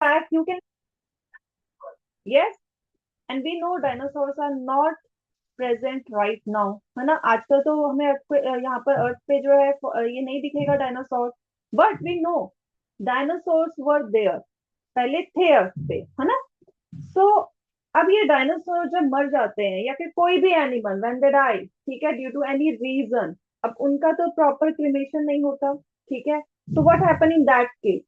fact you can, yes, and we know dinosaurs are not present right now, है ना। आजकल तो हमें यहाँ पर अर्थ पे जो है ये नहीं दिखेगा dinosaur, but we know dinosaurs were there, पहले थे अर्थ पे, है ना। सो अब ये डायनासोर जब मर जाते हैं या फिर कोई भी एनिमल व्हेन दे डाई, ठीक है, ड्यू टू एनी रीजन, अब उनका तो प्रॉपर क्रिमेशन नहीं होता, ठीक है। तो what happen in that case,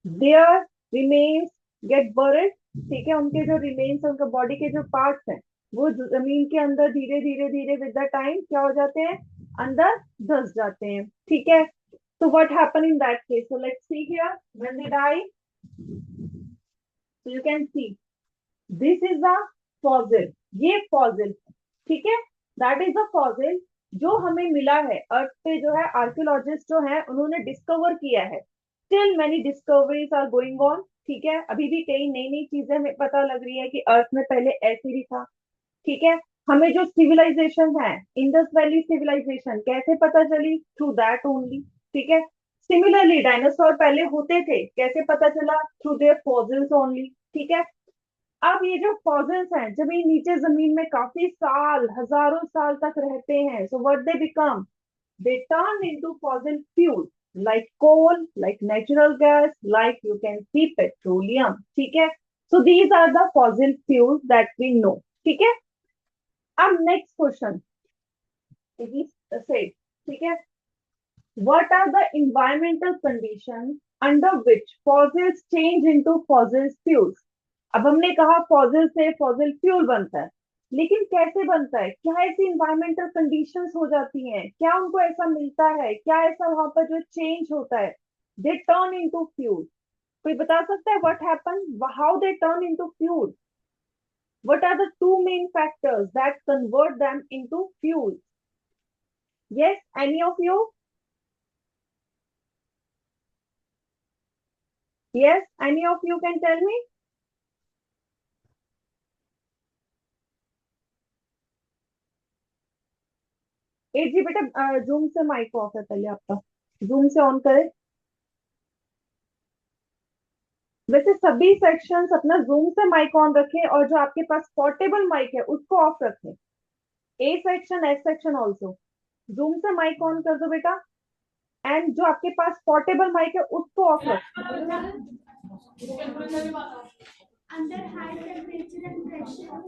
there remains get buried, ठीक है, उनके जो रिमेन्स है, उनके बॉडी के जो पार्ट्स हैं, वो जमीन के अंदर धीरे धीरे धीरे विद द टाइम क्या हो जाते हैं, अंदर धस जाते हैं, ठीक है। So what happened in that case? So let's see here. When they die, so you can see this is a fossil. ये fossil, ठीक है, that is a fossil जो हमें मिला है अर्थ पे, जो है आर्कियोलॉजिस्ट जो है उन्होंने डिस्कवर किया है। Still many discoveries are going on, ठीक है, अभी भी कई नई नई चीजें हमें पता लग रही है कि अर्थ में पहले ऐसे ही था, ठीक है। हमें जो सिविलाइजेशन है, इंडस वैली सिविलाइजेशन, कैसे पता चली, थ्रू दैट ओनली, ठीक है। सिमिलरली डायनासोर पहले होते थे, कैसे पता चला, थ्रू देयर फॉसिल्स ओनली, ठीक है। अब ये जो फॉसिल्स हैं, जब ये नीचे जमीन में काफी साल, हजारों साल तक रहते हैं, so what they become, they turn into fossil fuel, like coal, like natural gas, like you can see petroleum, ठीक है। So these are the fossil fuels that we know, ठीक है। अब नेक्स्ट क्वेश्चन से, ठीक है, what are the environmental conditions under which fossils change into fossil fuels? अब हमने कहा फॉसिल से फॉसिल फ्यूल बनता है, लेकिन कैसे बनता है, क्या ऐसी इन्वायरमेंटल कंडीशंस हो जाती हैं, क्या उनको ऐसा मिलता है, क्या ऐसा वहां पर जो चेंज होता है, दे टर्न इनटू फ्यूल। कोई बता सकता है what happen, how they turn into fuel? What are the two main factors that convert them into fuel? Yes, any of you? Yes, any of you can tell me? एक जी बेटा, zoom से mic off है पहले आपका, zoom से on करें। वैसे सभी सेक्शंस अपना जूम से माइक ऑन रखें, और जो आपके पास पोर्टेबल माइक है उसको ऑफ रखें। A section, S section also, zoom से माइक ऑन कर दो बेटा, एंड जो आपके पास पोर्टेबल माइक है उसको ऑफ रखें। Under high temperature and pressure.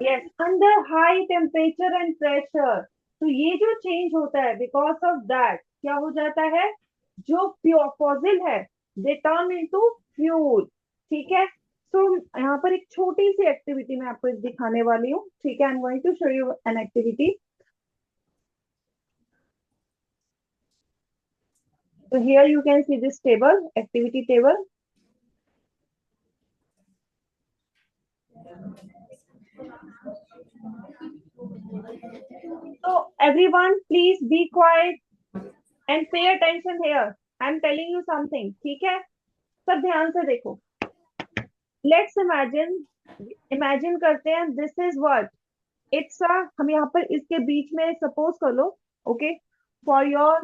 Yes, under high temperature and pressure. तो ये जो चेंज होता है, बिकॉज ऑफ दैट क्या हो जाता है, जो प्योर फॉसिल है दे टर्न इनटू फ्यूल, ठीक है। तो यहाँ पर एक छोटी सी एक्टिविटी मैं आपको दिखाने वाली हूँ, ठीक है। I am going to show you an activity. So here you can see this table, activity table. So everyone please be quiet and pay attention here. I am telling you something, ठीक है, सब ध्यान से देखो। Let's imagine करते हैं, this is what it's a, हम यहाँ पर इसके बीच में सपोज कर लो, okay, for your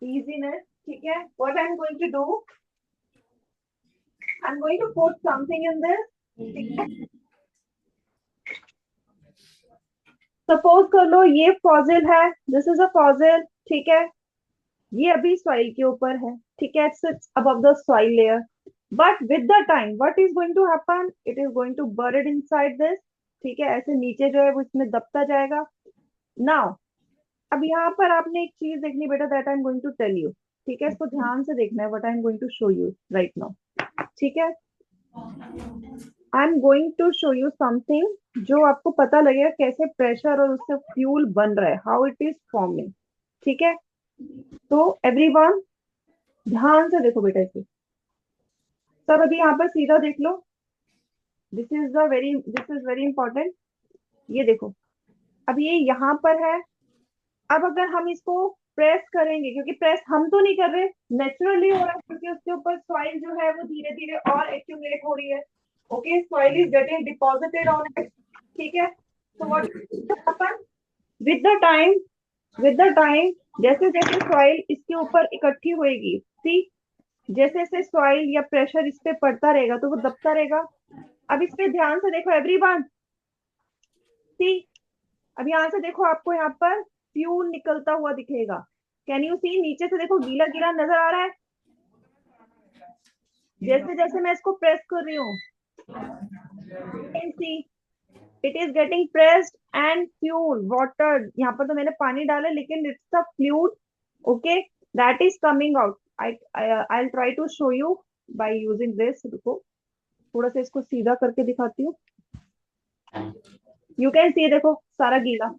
easiness, ठीक है। What I'm going to do, I'm going to put something in this, ठीक है। सपोज कर लो ये फॉसिल है, दिस इज अ फॉसिल, ठीक है, ये अभी सॉइल के ऊपर है, ठीक है, it's above the soil layer, but with the time what is going to happen, it is going to buried inside this, ठीक है, ऐसे नीचे जो है वो इसमें दबता जाएगा। नाउ अब यहाँ पर आपने एक चीज देखनी बेटा, that I am going to tell you, ठीक है, इसको ध्यान से देखना है, what I am going to show you right now, ठीक है। I am going to show you something जो आपको पता लगेगा कैसे प्रेशर और उससे फ्यूल बन रहा है, हाउ इट इज फॉर्मिंग, ठीक है। तो एवरीवन ध्यान से देखो बेटा इसे, सब अभी यहाँ पर सीधा देख लो, दिस इज वेरी इंपॉर्टेंट। ये देखो, अब ये यहाँ पर है, अब अगर हम इसको प्रेस करेंगे, क्योंकि प्रेस हम तो नहीं कर रहे, नेचुरली हो रहा है, क्योंकि उसके ऊपर सॉइल जो है वो धीरे धीरे और एक्यूमुलेट हो रही है, okay, soil is getting deposited on it, ठीक है। तो what happen with the time जैसे जैसे सॉइल इसके ऊपर इकट्ठी होएगी, सी जैसे जैसे सॉइल या प्रेशर इस पे पड़ता रहेगा तो वो दबता रहेगा। अब इस पे ध्यान से देखो एवरीवन, सी। अब यहाँ से देखो, आपको यहाँ पर फ्यूल निकलता हुआ दिखेगा। Can you see? नीचे से देखो, गीला गीला नजर आ रहा है। जैसे जैसे मैं इसको प्रेस कर रही हूँ, can see it is getting pressed and fuel water. यहाँ पर तो मैंने पानी डाला लेकिन it's a fluid, okay, that is coming out. I I try to show you by using this. रुको, थोड़ा सा इसको सीधा करके दिखाती हूँ। यू कैन सी, देखो सारा गीला।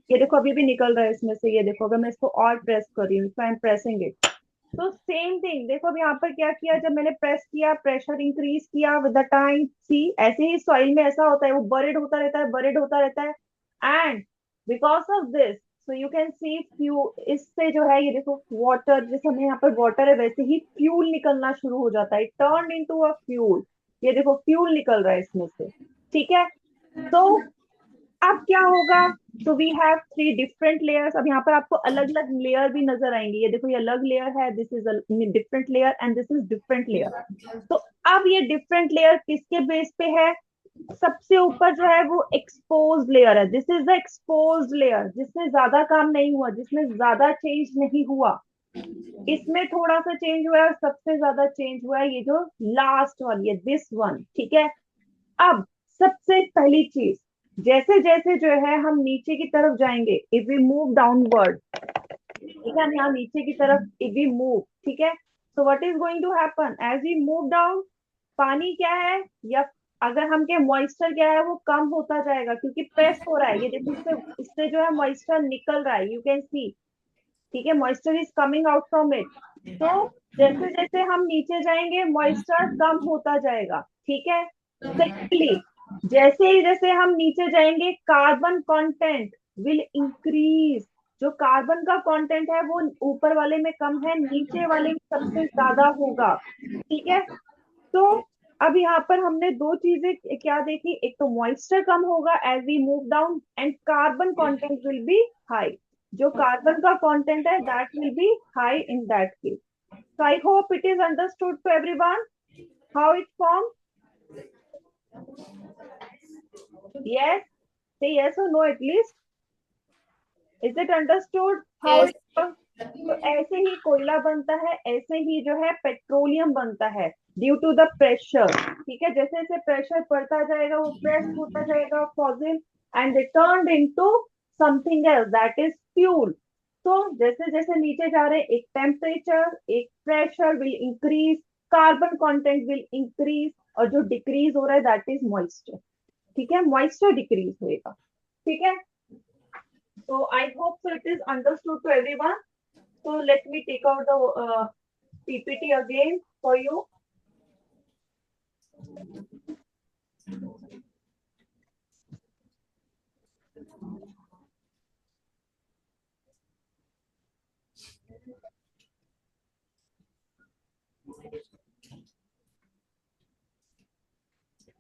ये देखो अभी भी निकल रहा है इसमें से। ये देखो, अगर मैं इसको और प्रेस कर रही हूँ, आई एम प्रेसिंग इट, तो सेम थिंग। देखो अब यहाँ पर क्या किया, जब मैंने प्रेस किया, प्रेशर इंक्रीज किया विद द टाइम। सी, ऐसे ही सॉइल में ऐसा होता है, वो बरिड होता रहता है, बरिड होता रहता है। And because of this, so you can see few, इससे जो है, ये देखो वाटर, जैसे हमें यहाँ पर वाटर है वैसे ही फ्यूल निकलना शुरू हो जाता है। Turn into a fuel. ये देखो फ्यूल निकल रहा है इसमें से, ठीक है। तो अब क्या होगा? तो we have three different layers. अब यहाँ पर आपको अलग अलग लेयर भी नजर आएंगे। ये देखो, ये अलग लेयर है, this is different layer and this is different layer. तो अब ये डिफरेंट लेयर किसके बेस पे है? सबसे ऊपर जो है वो एक्सपोज लेयर है। This is the expose layer, जिसमें ज्यादा काम नहीं हुआ, जिसमें ज्यादा चेंज नहीं हुआ। इसमें थोड़ा सा चेंज हुआ है और सबसे ज्यादा चेंज हुआ है ये जो लास्ट वाली है, दिस वन, ठीक है। अब सबसे पहली चीज, जैसे जैसे जो है हम नीचे की तरफ जाएंगे, इफ वी मूव डाउनवर्ड, ठीक है, हम यहाँ नीचे की तरफ इफ वी मूव, ठीक है, so what is going to happen as we move down? पानी क्या है, या अगर हम के मॉइस्चर क्या है, वो कम होता जाएगा क्योंकि प्रेस हो रहा है। ये देखो, इससे जो है मॉइस्चर निकल रहा है, यू कैन सी, ठीक है, moisture is coming out from it. तो जैसे जैसे हम नीचे जाएंगे मॉइस्चर कम होता जाएगा, ठीक है। सेकेंडली, जैसे ही जैसे हम नीचे जाएंगे कार्बन कंटेंट विल इंक्रीज। जो कार्बन का कंटेंट है वो ऊपर वाले में कम है, नीचे वाले में सबसे ज्यादा होगा, ठीक है। तो अब यहाँ पर हमने दो चीजें क्या देखी, एक तो मॉइस्चर कम होगा as we move down and carbon content will be high. जो कार्बन का कंटेंट है that will be high in that case. So I hope it is understood to everyone how it forms. Yes, say yes or no at least. Is it understood how Yes. it forms? तो ऐसे ही कोयला बनता है, ऐसे ही जो है petroleum बनता है ड्यू टू द प्रेशर, ठीक है। जैसे जैसे प्रेशर बढ़ता जाएगा वो प्रेस होता जाएगा fossil and return into something else that is fuel. तो जैसे जैसे नीचे जा रहे हैं, एक टेम्परेचर, एक pressure will increase, carbon content will increase, और जो डिक्रीज हो रहा है दैट इज मॉइस्चर, ठीक है, मॉइस्चर डिक्रीज होएगा, ठीक है। So I hope so it is understood to everyone. So let me take out the PPT again for you.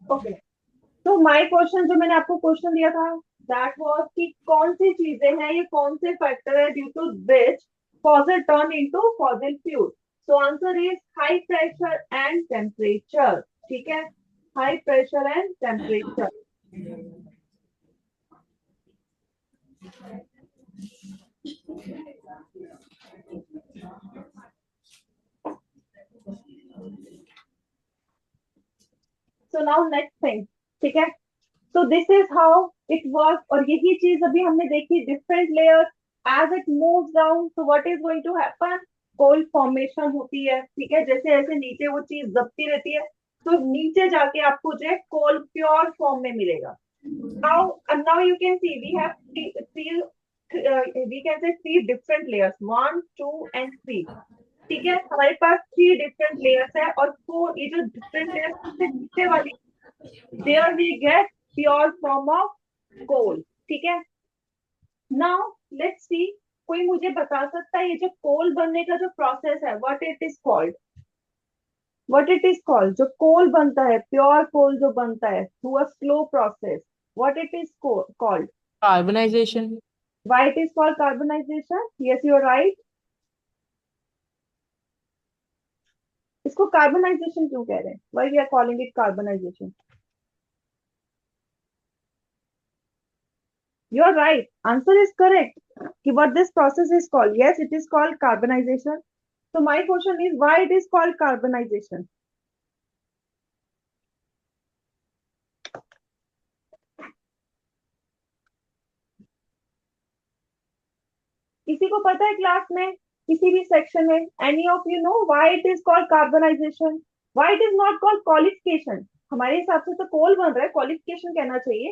Okay. तो माय क्वेश्चन, जो मैंने आपको क्वेश्चन दिया था, दैट वाज कि कौन सी चीजें हैं, ये कौन से फैक्टर है due to which fossil turn into fossil fuel. So answer is high pressure and temperature, ठीक है, high pressure and temperature. So now next thing, ठीक है। So this is how it works, और यही चीज अभी हमने देखी, different layers as it moves down, so what is going to happen? Coal formation होती है, ठीक है। जैसे जैसे नीचे वो चीज दबती रहती है, तो नीचे जाके आपको जो है कोल प्योर फॉर्म में मिलेगा। now you can see we have we can say three different layers, 1 2 and 3, ठीक है। हमारे पास थ्री डिफरेंट लेयर्स है, और फोर, ये जो डिफरेंट लेयर्स सबसे नीचे वाली, there we get pure form of coal, ठीक है। नाउ लेट्स सी, कोई मुझे बता सकता है ये जो कोल बनने का जो प्रोसेस है, what it is called? What it is called? जो कोल बनता है, प्योर कोल जो बनता है through a slow process, what it is called? Carbonization. Why it is called carbonization? Yes, you are right. इसको कार्बनाइजेशन क्यों कह रहे हैं? Why we are calling it carbonization? You are right, answer is correct कि what this process is called, yes it is called carbonization. So my question is why it is called carbonization? किसी को पता है class में, किसी भी section में, any of you know why it is called carbonization? Why it is not called coalification? हमारे हिसाब से तो कोल बन रहा है, क्वालिफिकेशन कहना चाहिए.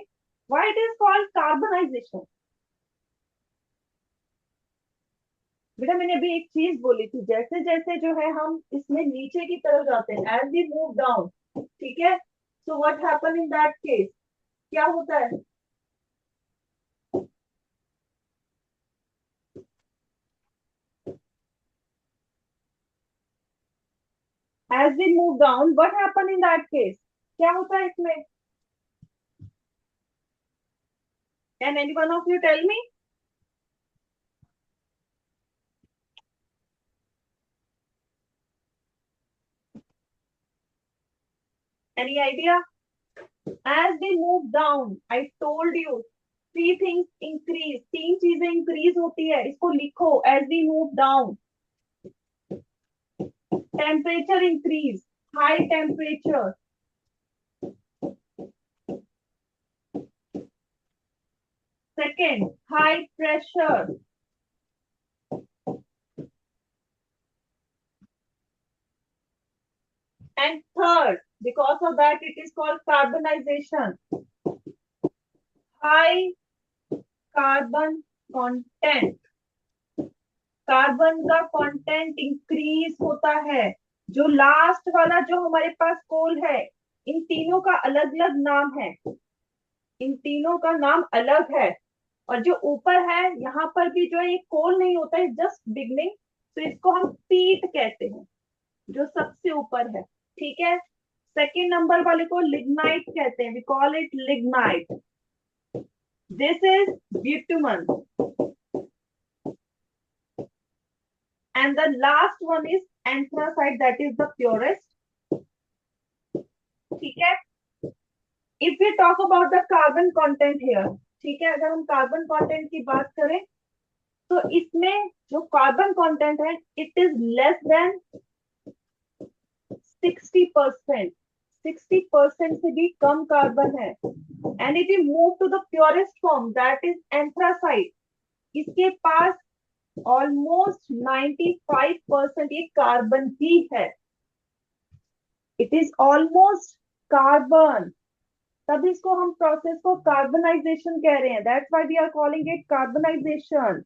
Why it is called carbonization? बेटा मैंने अभी एक चीज बोली थी, जैसे जैसे जो है हम इसमें नीचे की तरफ जाते हैं, एज वी मूव डाउन, ठीक है, so what happen in that case? क्या होता है? As we move down what happen in that case? क्या होता है इसमें? Can any one of you tell me? Any idea? As we move down, I told you, three things increase, तीन चीजें increase होती है, इसको लिखो. As we move down, temperature increase, high temperature. Second, high pressure. And third, because of that, it is called carbonization. High carbon content. Carbon का content increase होता है. जो लास्ट वाला जो हमारे पास कोल है, इन तीनों का अलग अलग नाम है, इन तीनों का नाम अलग है. और जो ऊपर है यहाँ पर भी जो है ये कोल नहीं होता है, जस्ट बिगनिंग, तो इसको हम पीट कहते हैं, जो सबसे ऊपर है. ठीक है, सेकेंड नंबर वाले को लिग्नाइट कहते हैं, we call it lignite. This is bitumen. And the last one is anthracite, that is the purest. ठीक है. If we talk about the carbon content here, ठीक है, अगर हम कार्बन कंटेंट की बात करें तो इसमें जो कार्बन कंटेंट है इट इज लेस देन 60%. 60% से भी कम कार्बन है. And if you move to the purest form, that is anthracite, इसके पास ऑलमोस्ट 95% ये कार्बन ही है. It is almost carbon. तब इसको हम प्रोसेस को कार्बनाइजेशन कह रहे हैं. That's why we are calling it carbonization.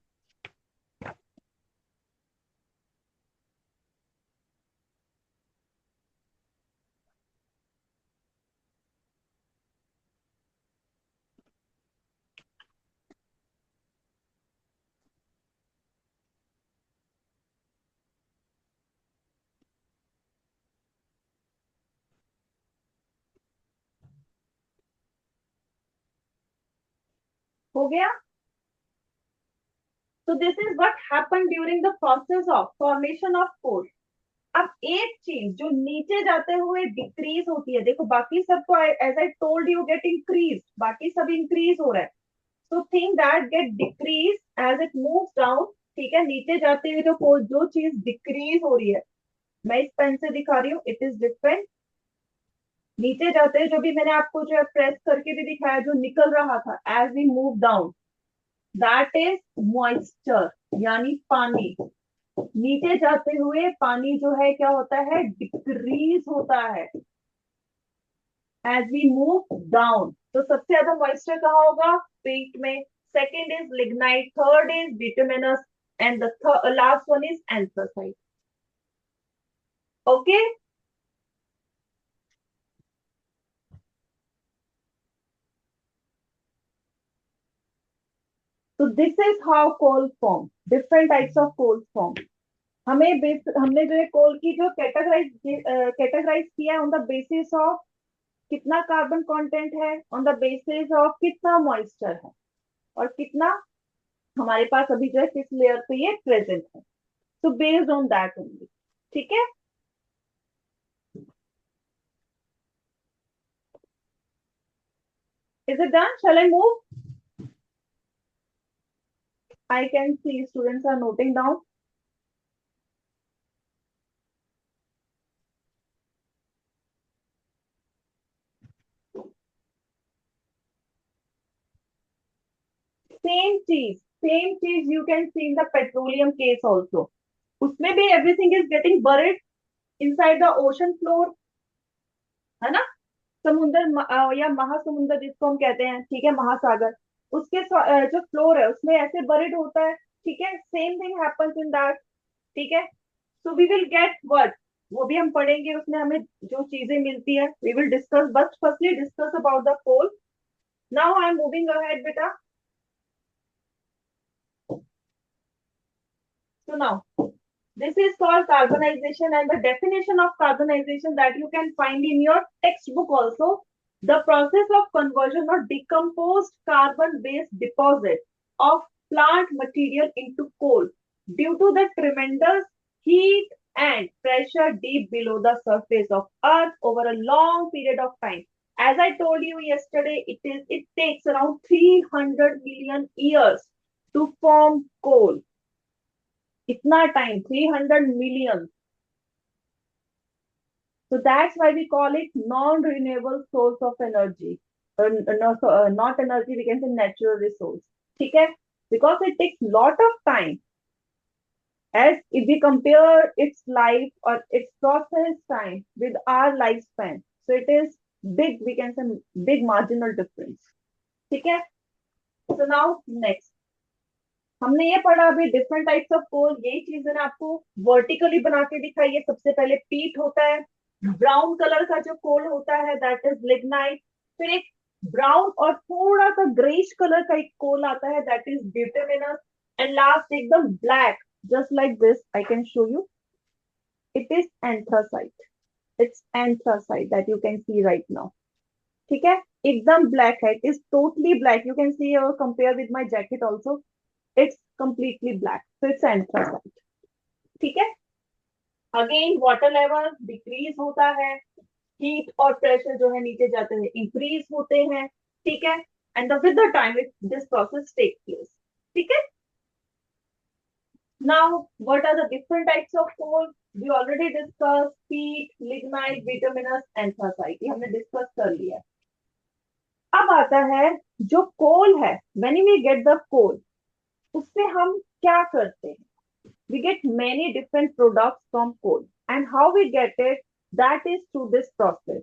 हो गया. So this is what happened during the process of formation of coal. अब एक चीज जो नीचे जाते हुए डिक्रीज होती है, देखो बाकी सब तो as I told you get increase, बाकी सब इंक्रीज हो रहा है. So think that get decrease as it moves down. ठीक है, नीचे जाते हुए जो चीज डिक्रीज हो रही है, मैं इस पेन से दिखा रही हूँ, इट इज डिफरेंट. नीचे जाते जो भी मैंने आपको जो है प्रेस करके भी दिखाया, जो निकल रहा था as we move down, that is moisture, यानी पानी. नीचे जाते हुए पानी जो है क्या होता है, डिक्रीज होता है एज वी मूव डाउन. तो सबसे ज्यादा मॉइस्चर कहाँ होगा? पेट में. Second is lignite, third is bituminous, and the last one is anthracite. Okay. तो this is how coal form, different types of coal form. हमने जो है कोल की जो कैटेगराइज किया है ऑन द बेसिस ऑफ कितना कार्बन कंटेंट है, ऑन द बेसिस ऑफ कितना मॉइस्चर है, और कितना हमारे पास अभी जो है किस लेयर पे ये प्रेजेंट है. तो बेस्ड ऑन दैट ओनली. ठीक है. Is it done? Shall I move? I can see students are noting down. Same cheese you can see in the petroleum case also. उसमें भी everything is getting buried inside the ocean floor, है ना? समुद्र या महासमुद्र जिसको हम कहते हैं, ठीक है, महासागर, उसके जो फ्लोर है उसमें ऐसे बरिड होता है, ठीक है, same thing happens in that, ठीक है। So we will get what, वो भी हम पढ़ेंगे, उसमें हमें जो चीजें मिलती है we will discuss, but firstly discuss about the coal. Now I am moving ahead बेटा। So now, this is called carbonization, and the definition of carbonization that you can find in your textbook also. The process of conversion of decomposed carbon-based deposit of plant material into coal due to the tremendous heat and pressure deep below the surface of Earth over a long period of time. As I told you yesterday, it takes around 300 million years to form coal. इतना time, 300 million. So that's why we call it non-renewable source of energy. Not energy, we can say natural resource. ठीक है? Because it takes lot of time. As if we compare its life or its process time with our lifespan, so it is big. We can say big marginal difference. ठीक है? So now next. हमने ये पढ़ा अभी different types of कोल, यही चीज मैंने आपको वर्टिकली बना के दिखाई है। सबसे पहले पीट होता है, ब्राउन कलर का जो कोल होता है दैट इज लिग्नाइट। फिर एक ब्राउन और थोड़ा सा ग्रेइश कलर का एक कोल आता है that is bituminous. And last एकदम black, just like this, I can show you, it is anthracite. It's anthracite that you can see right now. ठीक है, एकदम ब्लैक है, it is totally black. You can see और compare with my jacket also, it's completely black, so it's anthracite. ठीक है, again water level decrease होता है, heat और प्रेशर जो है नीचे जाते हैं इंक्रीज होते हैं, ठीक है, and with the time this process take place. ठीक है, now what are the different types of coal? We already discuss peat, lignite, bituminous, anthracite, ये हमने डिस्कस कर लिया। अब आता है जो कोल है, when we get the coal, उससे हम क्या करते हैं? We get many different products from coal, and how we get it, that is through this process,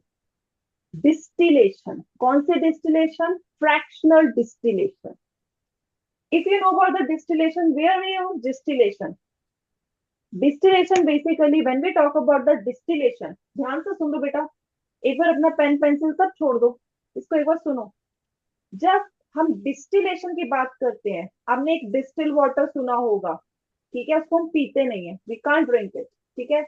distillation. कौन से distillation? Fractional distillation. If you know about the distillation, where we use distillation? Distillation basically, when we talk about the distillation, ध्यान से सुन लो बेटा, एक बार अपना pen pencil सब छोड़ दो, इसको एक बार सुनो। जब हम डिस्टिलेशन की बात करते हैं, आपने एक डिस्टिल वाटर सुना होगा, ठीक है, उसको हम पीते नहीं है, वी कांट ड्रिंक इट। ठीक है,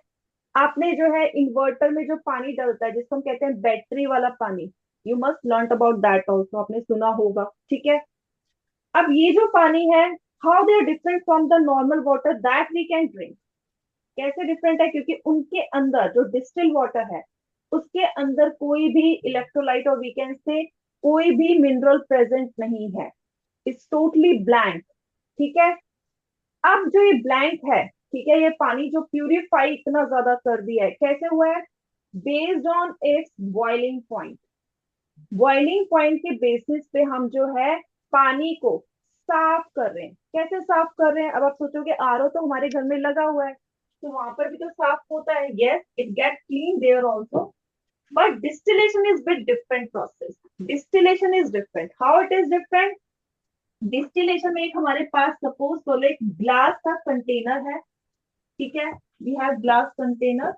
आपने जो है इन्वर्टर में जो पानी डलता है जिसको हम कहते हैं बैटरी वाला पानी, you must learn about that also, आपने सुना होगा। ठीक है, अब ये जो पानी है, how they are different from the normal water that we can drink. कैसे डिफरेंट है? क्योंकि उनके अंदर जो डिस्टिल वाटर है उसके अंदर कोई भी इलेक्ट्रोलाइट और वी कैन से कोई भी मिनरल प्रेजेंट नहीं है, इट्स टोटली ब्लैंक। ठीक है, अब जो ये ब्लैंक है, ठीक है, ये पानी जो प्यूरिफाई इतना ज्यादा कर दिया है, कैसे हुआ है? Based on it's boiling point. Boiling point के बेसिस पे हम जो है पानी को साफ कर रहे हैं। कैसे साफ कर रहे हैं? अब आप सोचोगे आरओ तो हमारे घर में लगा हुआ है, तो वहां पर भी तो साफ होता है, yes it get clean there also, but distillation is bit different process. Distillation is different. How it is different? Distillation में एक हमारे पास सपोज करो एक ग्लास का कंटेनर है, ठीक है, वी हैव ग्लास कंटेनर,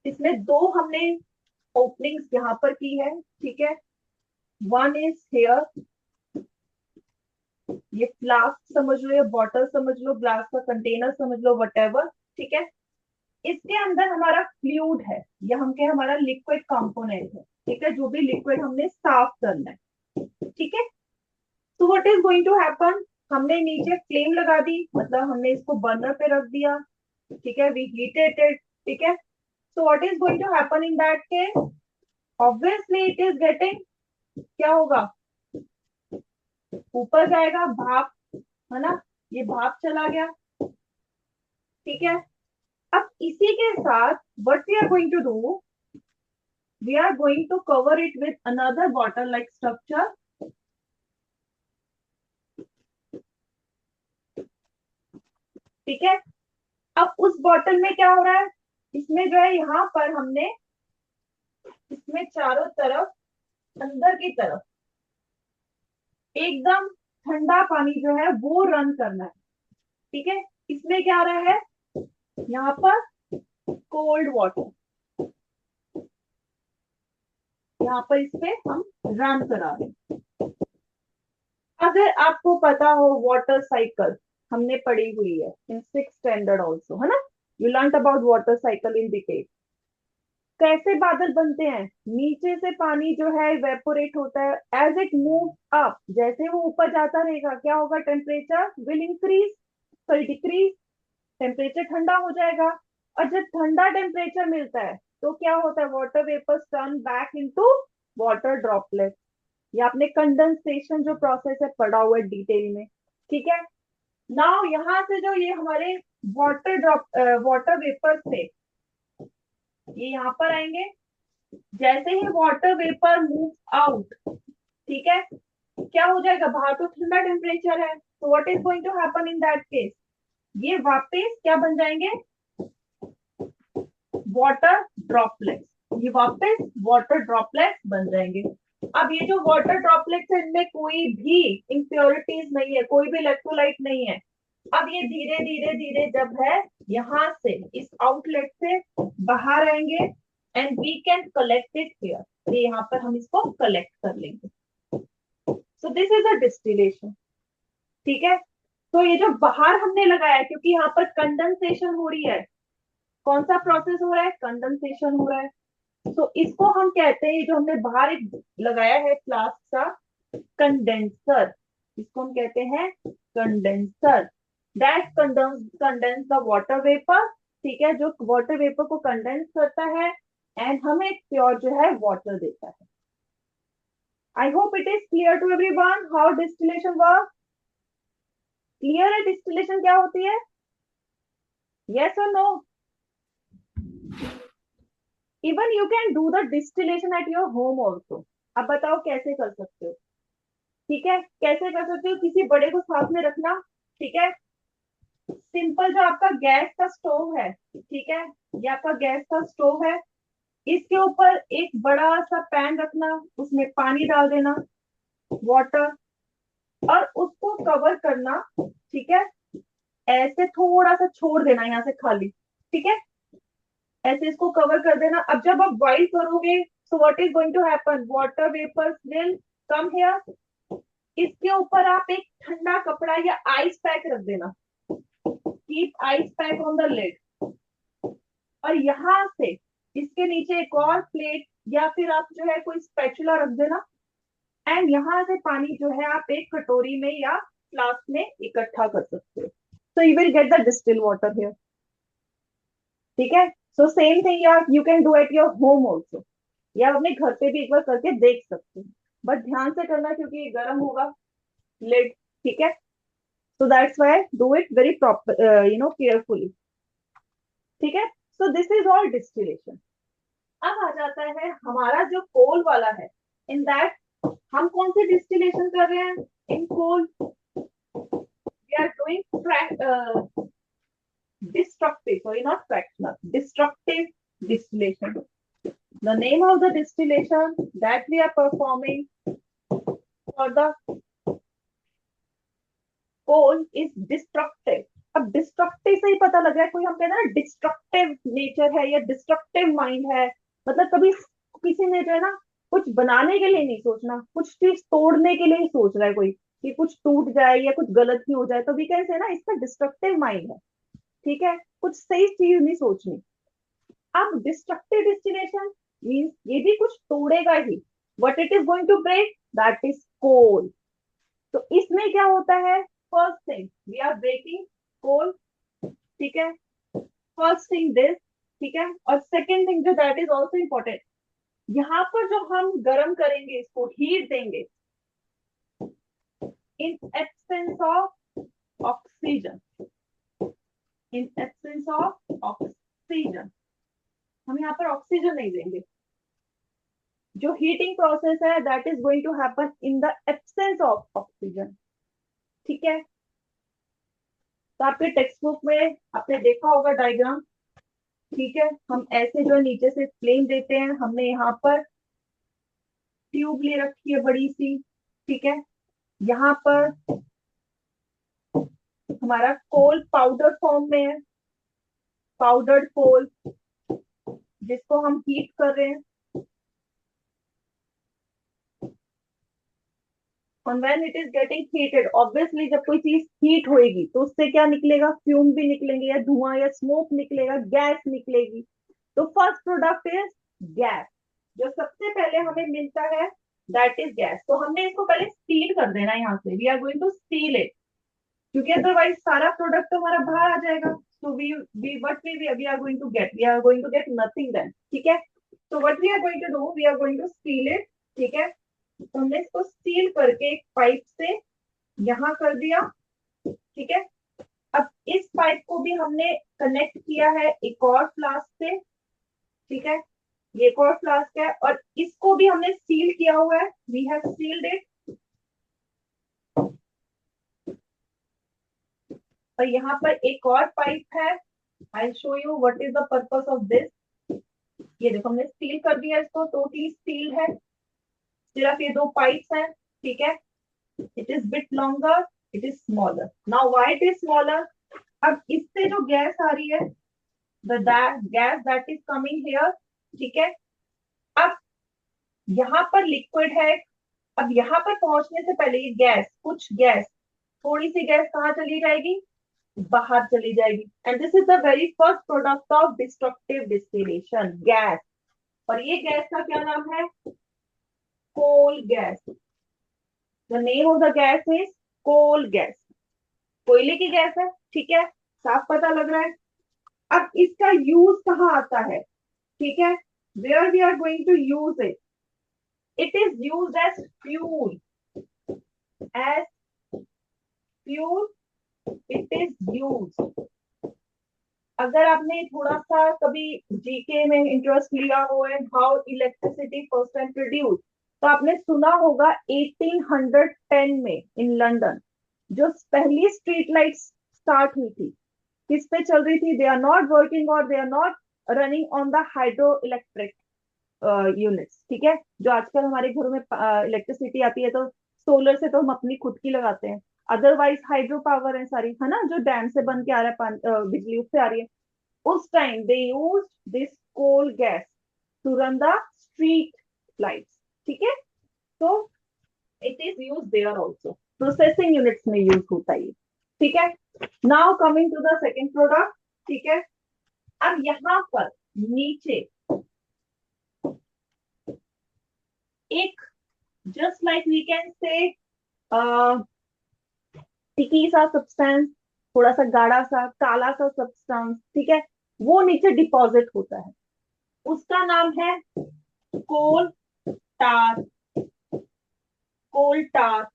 इसमें दो हमने ओपनिंग्स यहाँ पर की है, ठीक है, वन इज हेयर, ये फ्लास्क समझ लो या बॉटल समझ लो, ग्लास का कंटेनर समझ लो, वटेवर, ठीक है, इसके अंदर हमारा फ्लूइड है, या हम कहें हमारा लिक्विड कंपोनेंट है, ठीक है, जो भी लिक्विड हमने साफ करना है, ठीक है। So what is going to happen, हमने नीचे फ्लेम लगा दी, मतलब हमने इसको बर्नर पे रख दिया, ठीक है, वी हीटेड इट, ठीक है। So what is going to happen in that case, obviously it is getting, क्या होगा, ऊपर जाएगा भाप, है ना, ये भाप चला गया, ठीक है। अब इसी के साथ what we are going to do, we are going to cover it with another bottle like structure, ठीक है। अब उस बॉटल में क्या हो रहा है, इसमें जो है यहाँ पर हमने इसमें चारों तरफ, अंदर की तरफ एकदम ठंडा पानी जो है वो रन करना है, ठीक है। इसमें क्या आ रहा है, यहाँ पर कोल्ड वाटर, यहाँ पर इस पे हम रन करा रहे हैं। अगर आपको पता हो वाटर साइकिल, हमने पढ़ी हुई है इन 6th स्टैंडर्ड ऑल्सो, है ना, you learn about water cycle in detail. कैसे बादल बनते हैं, नीचे से पानी जो है इवेपोरेट होता है, एज इट मूव अप, जैसे वो ऊपर जाता रहेगा क्या होगा, temperature will increase, sorry decrease, temperature ठंडा हो जाएगा। और जब ठंडा टेम्परेचर मिलता है तो क्या होता है, water vapours turn back into water droplet. ये आपने कंडेंसेशन जो प्रोसेस है पढ़ा हुआ है डिटेल में, ठीक है। नाउ यहाँ से जो ये हमारे वाटर वेपर्स थे, ये यहाँ पर आएंगे, जैसे ही वाटर वेपर मूव आउट, ठीक है, क्या हो जाएगा, बाहर तो ठंडा टेम्परेचर है, तो what is going to happen in that case, ये वापस क्या बन जाएंगे, वाटर ड्रॉपलेट्स, ये वापस वाटर ड्रॉपलेट्स बन जाएंगे। अब ये जो वाटर ड्रॉपलेट्स है इनमें कोई भी इम्प्योरिटीज नहीं है, कोई भी इलेक्ट्रोलाइट नहीं है। अब ये धीरे धीरे धीरे जब है यहाँ से इस आउटलेट से बाहर आएंगे and we can collect it here, तो यहाँ पर हम इसको कलेक्ट कर लेंगे। So this is a distillation, ठीक है। तो ये जो बाहर हमने लगाया है, क्योंकि यहाँ पर कंडेंसेशन हो रही है, कौन सा प्रोसेस हो रहा है, कंडेंसेशन हो रहा है, तो इसको हम कहते हैं, जो हमने बाहर एक लगाया है फ्लास्क का, कंडेंसर, इसको हम कहते हैं condenser, that condense the water vapour, ठीक है, जो वाटर वेपर को कंडेंस करता है एंड हमें प्योर जो है वाटर देता है। I hope it is clear to everyone how distillation work, clear है डिस्टिलेशन क्या होती है, यस और no, even you can do the distillation at your home also. अब बताओ कैसे कर सकते हो, ठीक है, कैसे कर सकते हो, किसी बड़े को साथ में रखना, ठीक है, सिंपल जो आपका गैस का स्टोव है, ठीक है, ये आपका गैस का स्टोव है, इसके ऊपर एक बड़ा सा पैन रखना, उसमें पानी डाल देना, वाटर, और उसको कवर करना, ठीक है, ऐसे थोड़ा सा छोड़ देना यहाँ से खाली, ठीक है, ऐसे इसको कवर कर देना। अब जब आप बॉइल करोगे so what is going to happen, water vapours will come here, इसके ऊपर आप एक ठंडा कपड़ा या आइस पैक रख देना, keep ice pack on the lid, और यहाँ से इसके नीचे एक और प्लेट या फिर आप जो है कोई स्पैचुला रख देना, एंड यहाँ से पानी जो है आप एक कटोरी में या फ्लास्क में इकट्ठा कर सकते हो, so you will get the distil water here, ठीक है। So same thing you can do at your home also, या अपने घर पे भी एक बार करके देख सकते हो, बट ध्यान से करना क्योंकि ये गर्म होगा लिड, ठीक है, so that's why do it very proper, carefully, ठीक है। सो दिस इज ऑल डिस्टिलेशन। अब आ जाता है हमारा जो कोल वाला है, इन दैट हम कौन से डिस्टिलेशन कर रहे हैं, in coal we are doing destructive, sorry, not fractional, destructive distillation. The name of the distillation that we are performing for the coal is destructive. अब डिस्ट्रक्टिव से ही पता लग रहा है, कोई हम कहते हैं ना डिस्ट्रक्टिव नेचर है या डिस्ट्रक्टिव माइंड है, मतलब कभी किसी ने जो है ना कुछ बनाने के लिए नहीं सोचना, कुछ चीज तोड़ने के लिए ही सोच रहा है कोई, कि कुछ टूट जाए या कुछ गलत ही हो जाए, तो वी कैन से ना इसका डिस्ट्रक्टिव माइंड है, ठीक है, कुछ सही चीज नहीं सोचनी। अब डिस्ट्रक्टिव डिस्टिलेशन मींस ये भी कुछ तोड़ेगा ही, what it is going to break, that is coal, तो इसमें क्या होता है, first thing we are breaking coal, ठीक है, फर्स्ट थिंग दिस, ठीक है। और सेकेंड थिंग जो दैट इज ऑल्सो इम्पोर्टेंट, यहाँ पर जो हम गर्म करेंगे, इसको हीट देंगे, in absence of oxygen, in absence of oxygen, हम यहाँ पर ऑक्सीजन नहीं देंगे। जो हीटिंग प्रोसेस है that is going to happen in the absence of oxygen, ठीक है। तो आपके टेक्स्ट बुक में आपने देखा होगा डायग्राम, ठीक है। हम ऐसे जो नीचे से फ्लेम देते हैं, हमने यहाँ पर ट्यूब ले रखी है बड़ी सी, ठीक है। यहाँ पर हमारा कोल पाउडर फॉर्म में है, पाउडर्ड कोल, जिसको हम हीट कर रहे हैं। और when it is getting heated, obviously जब कोई चीज हीट होएगी तो उससे क्या निकलेगा, फ्यूम भी निकलेंगे, या धुआं या स्मोक निकलेगा, गैस निकलेगी। तो फर्स्ट प्रोडक्ट इज गैस, जो सबसे पहले हमें मिलता है दैट इज गैस। तो हमने इसको पहले सील कर देना है यहाँ से, we are going to seal it, क्योंकि अदरवाइज सारा प्रोडक्ट तो हमारा बाहर आ जाएगा। तो we what we are going to get, we are going to get nothing then, ठीक है। तो what we are going to do, we are going to seal it, ठीक है। तो हमने इसको सील करके एक पाइप से यहाँ कर दिया, ठीक है। अब इस पाइप को भी हमने कनेक्ट किया है एक और फ्लास्क से, ठीक है। ये एक और फ्लास्क है और इसको भी हमने सील किया हुआ है, वी हैव सील्ड इट। और यहाँ पर एक और पाइप है, I show you what is the purpose of this. ये देखो हमने सील कर दिया इसको, टोटली सील है, सिर्फ ये दो पाइप्स हैं, ठीक है। It is bit longer, it is smaller. Now why it is smaller, अब इससे जो गैस आ रही है, the gas that is coming here, ठीक है। अब यहाँ पर लिक्विड है, अब यहाँ पर पहुंचने से पहले ये गैस, कुछ गैस, थोड़ी सी गैस कहाँ चली जाएगी, बाहर चली जाएगी। And this is the very first product of destructive distillation, gas. और ये गैस का क्या नाम है, coal gas. The name of the gas is coal gas, कोयले की गैस है, ठीक है, साफ पता लग रहा है। अब इसका यूज कहाँ आता है, ठीक है, where we are going to use it, it is use as fuel, as fuel it is use. अगर आपने थोड़ा सा कभी जीके में इंटरेस्ट लिया हो in how electricity first time produce, तो आपने सुना होगा 1810 में इन लंदन जो पहली स्ट्रीट लाइट स्टार्ट हुई थी, किस पे चल रही थी, दे आर नॉट वर्किंग और they are not running on the hydroelectric units, ठीक है। जो आजकल हमारे घरों में इलेक्ट्रिसिटी आती है तो सोलर से तो हम अपनी खुद की लगाते हैं, अदरवाइज हाइड्रो पावर है सारी, है ना, जो डैम से बन के आ रहा है, बिजली उससे आ रही है। उस time they use this coal gas to run the street lights, ठीक है। तो it is use there also, processing units में यूज होता है, ठीक है। Now coming to the second product, ठीक है। अब यहाँ पर नीचे एक, just like we can say sticky सा सब्सटेंस, थोड़ा सा गाढ़ा सा काला सा सब्सटेंस, ठीक है, वो नीचे डिपॉजिट होता है, उसका नाम है कोल टार, कोल टार।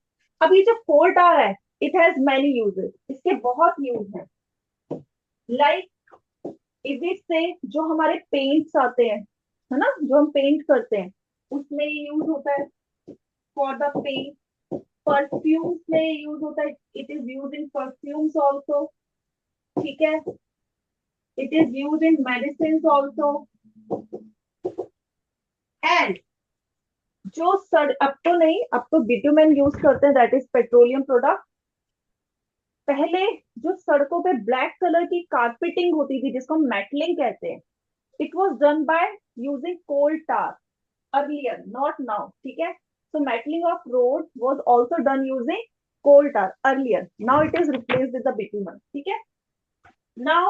अब ये जो कोल टार है, इट हैज मैनी यूजेस, इसके बहुत यूज हैं। लाइक इफ इट से जो हमारे पेंट्स आते हैं, है ना, जो हम पेंट करते हैं उसमें ये यूज होता है, फॉर द पेंट। परफ्यूम्स में यूज होता है, it is use in perfumes also, ठीक है। It is use in medicine also. And जो सर, अब तो नहीं, अब तो बिटुमेन यूज करते हैं, दैट इज पेट्रोलियम प्रोडक्ट। पहले जो सड़कों पे ब्लैक कलर की कारपेटिंग होती थी जिसको मेटलिंग कहते हैं, it was done by using coal tar earlier, not now, ठीक है। So metalling of road was also done using coal tar earlier. Now it is replaced with the bitumen. ठीक है। Now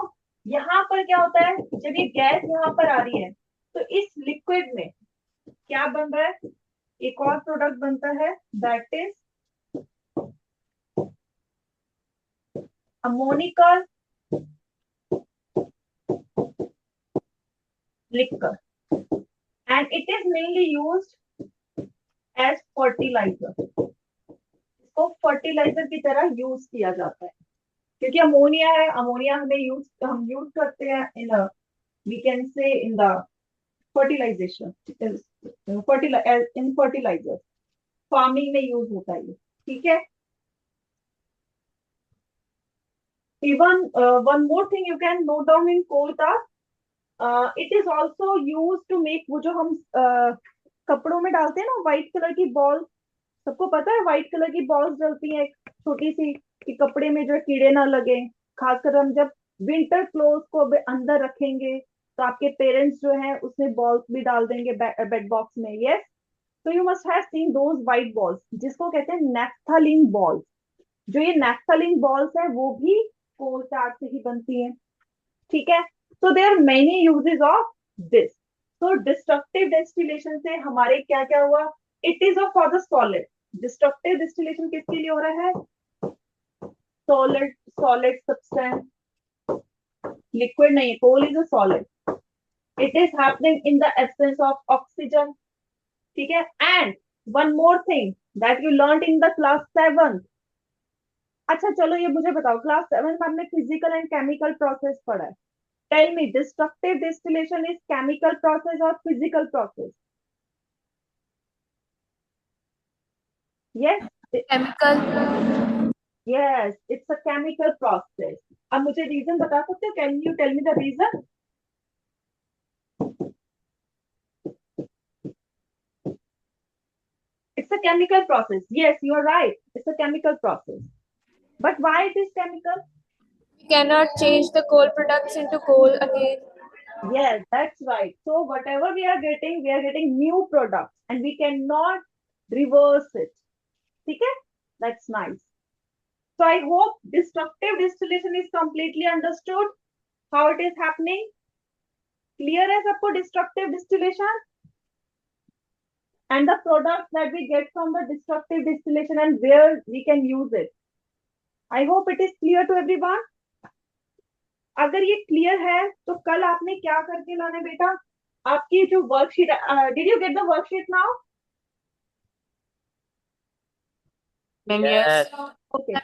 यहाँ पर क्या होता है, जब ये गैस यहाँ पर आ रही है तो इस लिक्विड में क्या बन रहा है, एक और प्रोडक्ट बनता है, that is ammoniacal liquor and it is mainly used as fertilizer. इसको फर्टिलाइजर की तरह यूज किया जाता है क्योंकि अमोनिया है, अमोनिया हम यूज करते हैं इन we can say in the fertilization, in fertilizer farming में यूज होता है ये, ठीक है। Even one more thing you can note down in coal tar, it is also use to make वो जो हम कपड़ों में डालते हैं ना व्हाइट कलर की बॉल, सबको पता है व्हाइट कलर की बॉल्स डलती हैं एक छोटी सी कि कपड़े में जो है कीड़े ना लगे, खासकर हम जब विंटर क्लोथ को अंदर रखेंगे तो आपके पेरेंट्स जो है उसमें बॉल्स भी डाल देंगे बेड बॉक्स में, यस। तो you must have seen those white balls जिसको कहते हैं नैफ्थलीन बॉल्स। जो ये नैफ्थलीन बॉल्स है वो भी कोल tar से ही बनती है, ठीक है। So there are many uses of this. तो डिस्ट्रक्टिव डिस्टिलेशन से हमारे क्या क्या हुआ, it is for the solid. Destructive distillation किसके लिए हो रहा है, सॉलिड, सॉलिड सब्सटेंस, लिक्विड नहीं, coal is a solid, it is happening in the absence of oxygen, ठीक है। And one more thing that you learn in the class 7। अच्छा चलो ये मुझे बताओ, क्लास 7 में हमने फिजिकल एंड केमिकल प्रोसेस पढ़ा है। Tell me, destructive distillation is chemical process और physical process? Yes, chemical. Yes it's a chemical process. अब मुझे रीजन बता सकते हो, can you tell me the reason? It's a chemical process. Yes, you are right. It's a chemical process. But why it is chemical? We cannot change the coal products into coal again. Yes, that's right. So whatever we are getting new products and we cannot reverse it. Okay? That's nice. So I hope destructive distillation is completely understood how it is happening. Clear है सबको destructive distillation? And the products that we get from the destructive distillation and where we can use it. I hope it is clear to everyone. अगर ये clear है तो कल आपने क्या करके लाना है बेटा, आपकी जो worksheet, did you get the worksheet now? Yes. Okay,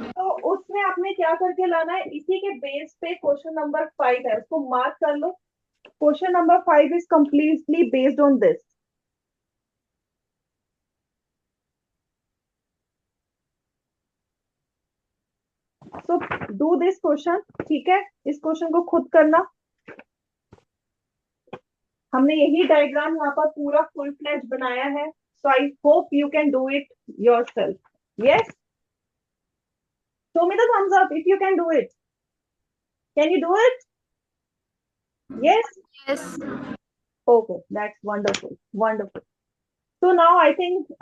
तो उसमें आपने क्या करके लाना है, इसी के बेस पे क्वेश्चन नंबर 5 है, उसको मार्क कर लो। Question number 5 is completely based on this. So do this question, ठीक है। इस क्वेश्चन को खुद करना। हमने यही डायग्राम यहाँ पर पूरा फुल फ्लैश बनाया है, so I hope you can do it yourself. Yes, show me the thumbs up if you can do it. Can you do it? Yes. Yes. Okay, that's wonderful, wonderful. So now I think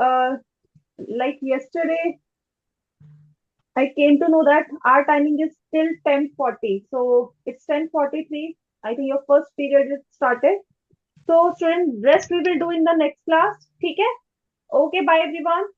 like yesterday I came to know that our timing is still 10:40, so it's 10:43. I think your first period is started, so students, rest we will do in the next class. ठीक है? Okay, bye everyone.